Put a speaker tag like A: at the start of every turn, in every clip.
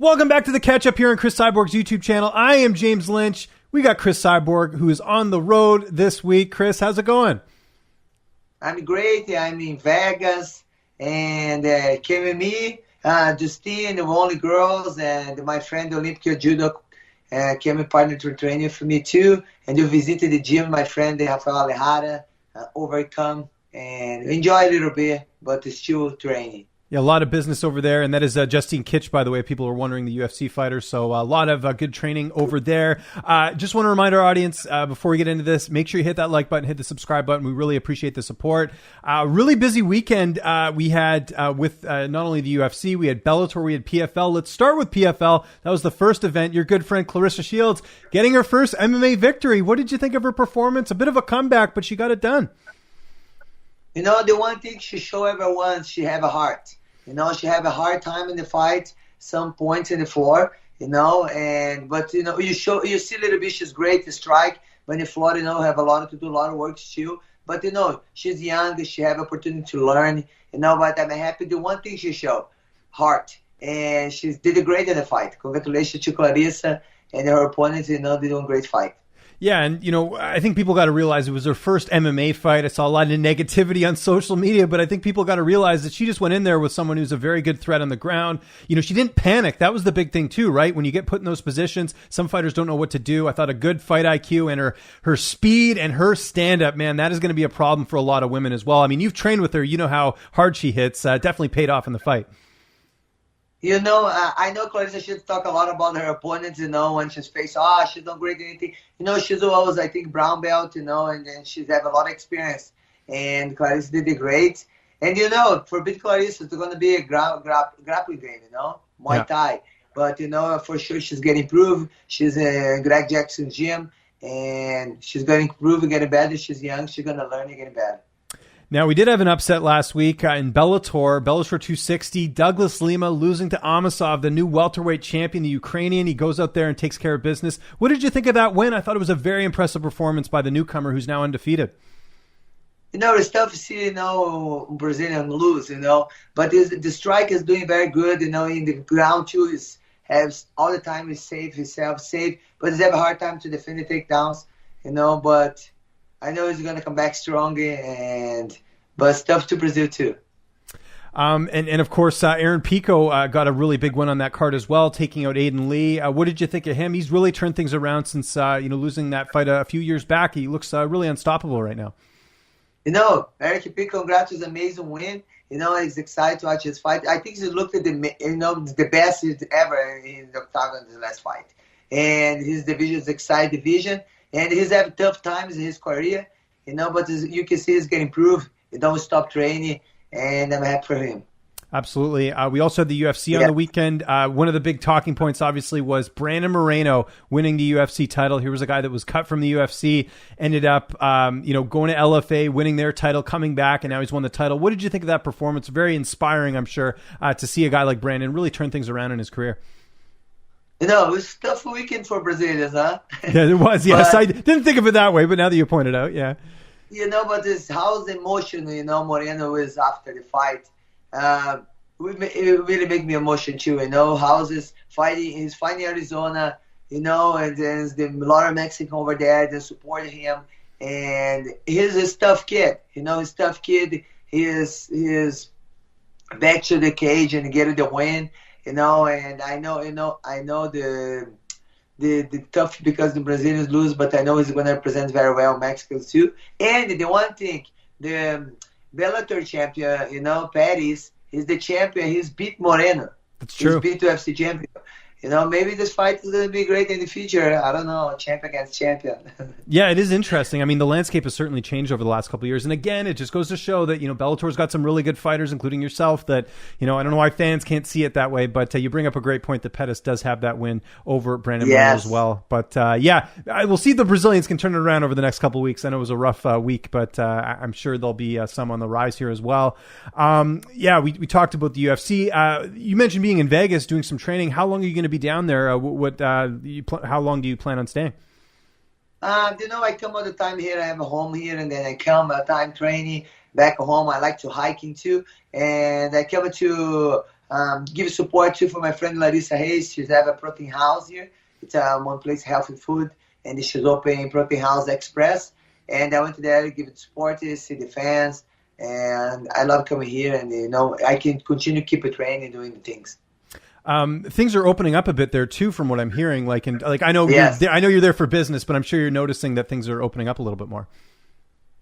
A: Welcome back to the catch up here on Cris Cyborg's YouTube channel. I am James Lynch. We got Cris Cyborg, who is on the road this week. Cris, how's it going?
B: I'm great. I'm in Vegas, and came with me, Justine, the only girls, and my friend Olympic Judo came and partner to training for me too. And you visited the gym, my friend Rafael Alejarra, overcome and enjoy a little bit, but still training.
A: Yeah, a lot of business over there, and that is Justine Kish, by the way. People are wondering, the UFC fighter, so a lot of good training over there. Just want to remind our audience, before we get into this, make sure you hit that like button, hit the subscribe button. We really appreciate the support. Really busy weekend we had with not only the UFC, we had Bellator, we had PFL. Let's start with PFL. That was the first event. Your good friend Claressa Shields getting her first MMA victory. What did you think of her performance? A bit of a comeback, but she got it done.
B: You know, the one thing she showed everyone, she have a heart. You know, she have a hard time in the fight, some points in the floor, you know, but, you know, you see a little bit she's great to strike, but in the floor, you know, have a lot to do, a lot of work still. But, you know, she's young, she have opportunity to learn, you know, but I'm happy. The one thing she showed, heart, and she did great in the fight. Congratulations to Claressa and her opponents, you know, they doing a great fight.
A: Yeah, and, you know, I think people got to realize it was her first MMA fight. I saw a lot of negativity on social media, but I think people got to realize that she just went in there with someone who's a very good threat on the ground. You know, she didn't panic. That was the big thing too, right? When you get put in those positions, some fighters don't know what to do. I thought a good fight IQ and her speed and her stand-up, man, that is going to be a problem for a lot of women as well. I mean, you've trained with her. You know how hard she hits. Definitely paid off in the fight.
B: You know, I know Claressa should talk a lot about her opponents, you know, when she's faced, she's not great at anything. You know, she's always, I think, brown belt, you know, and then she's have a lot of experience. And Claressa did great. And, you know, for beat Claressa, it's going to be a grappling game, you know, Muay Thai. But, you know, for sure she's getting improved. She's in Greg Jackson's gym, and she's going to improve and get better. She's young. She's going to learn and get better.
A: Now, we did have an upset last week in Bellator 260. Douglas Lima losing to Amosov, the new welterweight champion, the Ukrainian. He goes out there and takes care of business. What did you think of that win? I thought it was a very impressive performance by the newcomer who's now undefeated.
B: You know, it's tough to see, you know, Brazilian lose, you know. But the strike is doing very good, you know, in the ground too. Has all the time he's safe, himself safe. But he's have a hard time to defend the takedowns, you know, but I know he's going to come back stronger, but it's tough to Brazil too.
A: And of course, Aaron Pico got a really big win on that card as well, taking out Aiden Lee. What did you think of him? He's really turned things around since you know, losing that fight a few years back. He looks really unstoppable right now. You
B: know, Aaron Pico, congrats, was an amazing win. You know, he's excited to watch his fight. I think he looked at the best he's ever in the octagon in the last fight, and his division is exciting division. And he's had tough times in his career, you know, but you can see he's getting improved. He don't stop training, and I'm happy for him.
A: Absolutely. We also had the UFC on the weekend. One of the big talking points, obviously, was Brandon Moreno winning the UFC title. Here was a guy that was cut from the UFC, ended up, you know, going to LFA, winning their title, coming back, and now he's won the title. What did you think of that performance? Very inspiring, I'm sure, to see a guy like Brandon really turn things around in his career.
B: You know, it was a tough weekend for Brazilians, huh?
A: Yeah, it was. Yes, I didn't think of it that way, but now that you pointed out, yeah.
B: You know, but how's emotional, you know, Moreno is after the fight. It really make me emotional too, you know. How's his fighting? He's fighting Arizona, you know, and there's a lot of Mexican over there that support him. And he's a tough kid, you know, he's a tough kid. He is back to the cage and get the win. You know, and I know the tough because the Brazilians lose, but I know he's going to represent very well Mexico too. And the one thing, the Bellator champion, you know, Pettis, he's the champion. He's beat Moreno.
A: That's true.
B: He's beat UFC champion. You know, maybe this fight is going to be great in the future. I don't know, champion against champion.
A: Yeah, it is interesting. I mean, the landscape has certainly changed over the last couple of years. And again, it just goes to show that, you know, Bellator's got some really good fighters, including yourself, that, you know, I don't know why fans can't see it that way, but you bring up a great point that Pettis does have that win over Brandon Moreno as well. But yeah, we'll see if the Brazilians can turn it around over the next couple of weeks. I know it was a rough week, but I'm sure there'll be some on the rise here as well. Yeah, we talked about the UFC. You mentioned being in Vegas, doing some training. How long are you going to be down there? How long do you plan on staying?
B: You know, I come all the time here. I have a home here, and then I come time training back home. I like to hiking too, and I come to Give support too for my friend Larissa Hayes. She's have a protein house here. It's one place, healthy food, and she's opening Protein House Express. And I went to there to give it support, see the fans, and I love coming here. And I can continue keep training, doing the things.
A: Things are opening up a bit there too, from what I'm hearing. I know I know you're there for business, but I'm sure you're noticing that things are opening up a little bit more.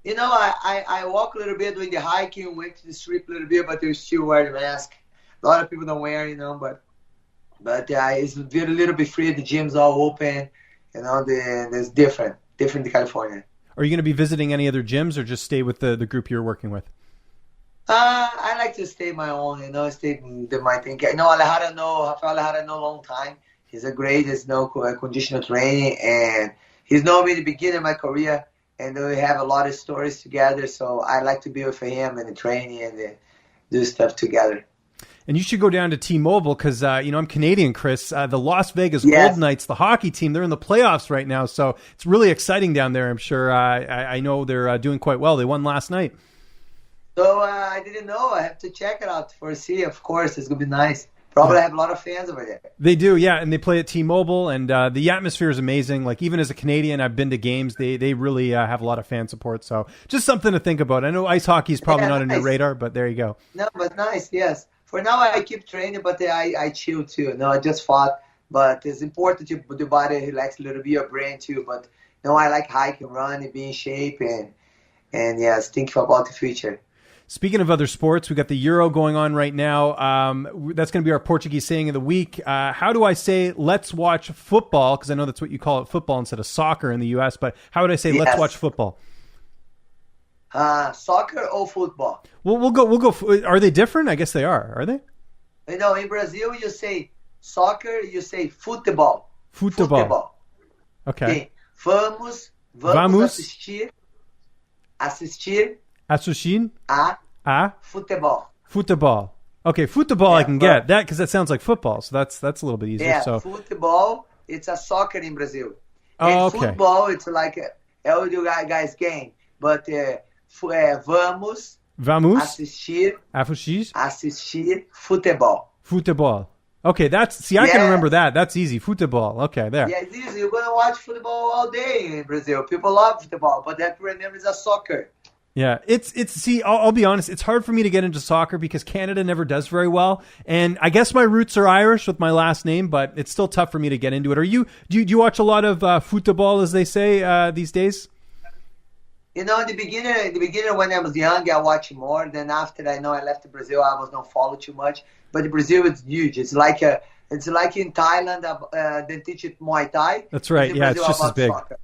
B: I walk a little bit doing the hiking, went to the strip a little bit, but they still wear the mask. A lot of people don't wear, but it's a little bit free. The gym's all open, there's different in California.
A: Are you going to be visiting any other gyms or just stay with the group you're working with?
B: I like to stay my own, stay do my thing. Rafael Alejarra know a long time. He's a great, conditional training, and he's known me in the beginning of my career, and we have a lot of stories together, so I like to be with him and the training and do stuff together.
A: And you should go down to T-Mobile because, I'm Canadian, Chris. The Las Vegas Golden Knights, the hockey team, they're in the playoffs right now. So it's really exciting down there, I'm sure. I know they're doing quite well. They won last night.
B: So I didn't know. I have to check it out for see. Of course, it's going to be nice. Probably have a lot of fans over there.
A: They do, yeah. And they play at T-Mobile. And the atmosphere is amazing. Like, even as a Canadian, I've been to games. They really have a lot of fan support. So just something to think about. I know ice hockey is probably not on your radar, but there you go.
B: No, but nice, yes. For now, I keep training, but I chill too. I just fought, but it's important to the body relax a little bit, your brain too. But I like hiking, running, be in shape, and yes, think about the future.
A: Speaking of other sports, we got the Euro going on right now. That's going to be our Portuguese saying of the week. How do I say let's watch football? Because I know that's what you call it, football instead of soccer in the U.S. But how would I say let's watch football?
B: Soccer or football?
A: Well, we'll go. Are they different? I guess they are they?
B: In Brazil, you say soccer, you say futebol.
A: Futebol. Okay.
B: Vamos assistir a futebol.
A: Futebol. Okay, futebol I can get that because that sounds like football, so that's a little bit easier.
B: Yeah,
A: so
B: futebol, it's a soccer in Brazil.
A: Oh,
B: and
A: okay.
B: Football, it's like a guys game, but vamos assistir futebol.
A: Futebol. Okay, I can remember that. That's easy. Futebol. Okay, there.
B: Yeah, it's easy. You're gonna watch football all day in Brazil. People love football, but that remember is a soccer.
A: Yeah, I'll be honest, it's hard for me to get into soccer because Canada never does very well. And I guess my roots are Irish with my last name, but it's still tough for me to get into it. Do you watch a lot of futebol, as they say, these days?
B: In the beginning when I was young, I watched more. Then after I left Brazil, I was not follow too much. But Brazil is huge. It's like in Thailand, they teach it Muay Thai.
A: That's right. Yeah, it's just as big.
B: Soccer.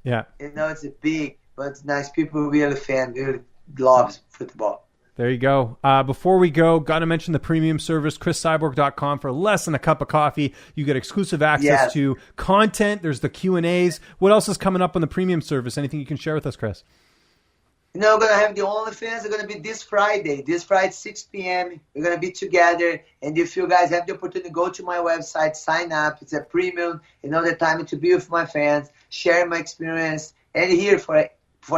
A: Yeah.
B: It's big, but it's nice. People really love football.
A: There you go. Before we go, got to mention the premium service, CrisCyborg.com. For less than a cup of coffee, you get exclusive access to content. There's the Q&As. What else is coming up on the premium service? Anything you can share with us, Chris?
B: We're going to have the OnlyFans. They're going to be this Friday, 6 p.m. We're going to be together. And if you guys have the opportunity, go to my website, sign up. It's a premium. The time to be with my fans, share my experience, and here for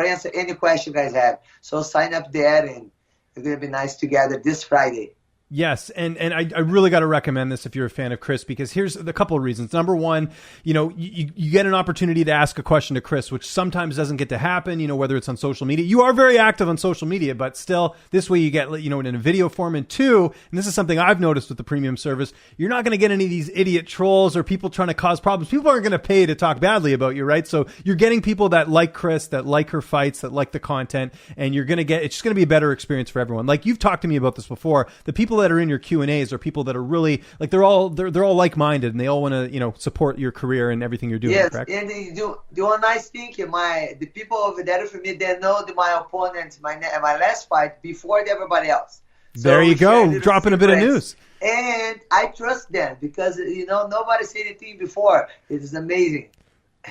B: answer any question you guys have. So sign up there, and we're going to be nice together this Friday.
A: Yes, and I really got to recommend this if you're a fan of Chris, because here's a couple of reasons. Number one, you get an opportunity to ask a question to Chris, which sometimes doesn't get to happen, whether it's on social media. You are very active on social media, but still, this way you get, in a video form. And two, and this is something I've noticed with the premium service, you're not going to get any of these idiot trolls or people trying to cause problems. People aren't going to pay to talk badly about you, right? So you're getting people that like Chris, that like her fights, that like the content, and it's just going to be a better experience for everyone. Like, you've talked to me about this before. The people that are in your Q&As are people that are really like they're all like-minded, and they all want to support your career and everything you're doing.
B: Yes,
A: correct?
B: And do one nice thing. The people over there for me, they know my opponent, my last fight before everybody else. So
A: there you go, dropping a bit of news.
B: And I trust them because nobody said anything before. It is amazing.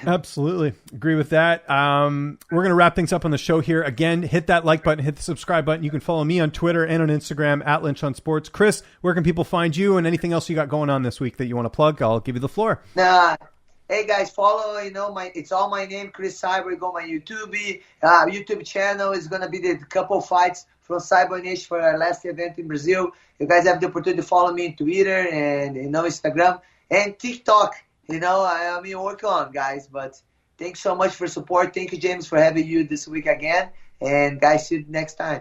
A: Absolutely. Agree with that. We're going to wrap things up on the show here. Again, hit that like button, hit the subscribe button. You can follow me on Twitter and on Instagram at Lynch on Sports. Chris, where can people find you and anything else you got going on this week that you want to plug? I'll give you the floor.
B: Hey guys, follow, it's all my name, Cris Cyborg. Go my YouTube channel. Is going to be the couple fights from Cyborg Nation for our last event in Brazil. You guys have the opportunity to follow me on Twitter and, Instagram and TikTok. I'm working on, guys. But thanks so much for support. Thank you, James, for having you this week again. And guys, see you next time.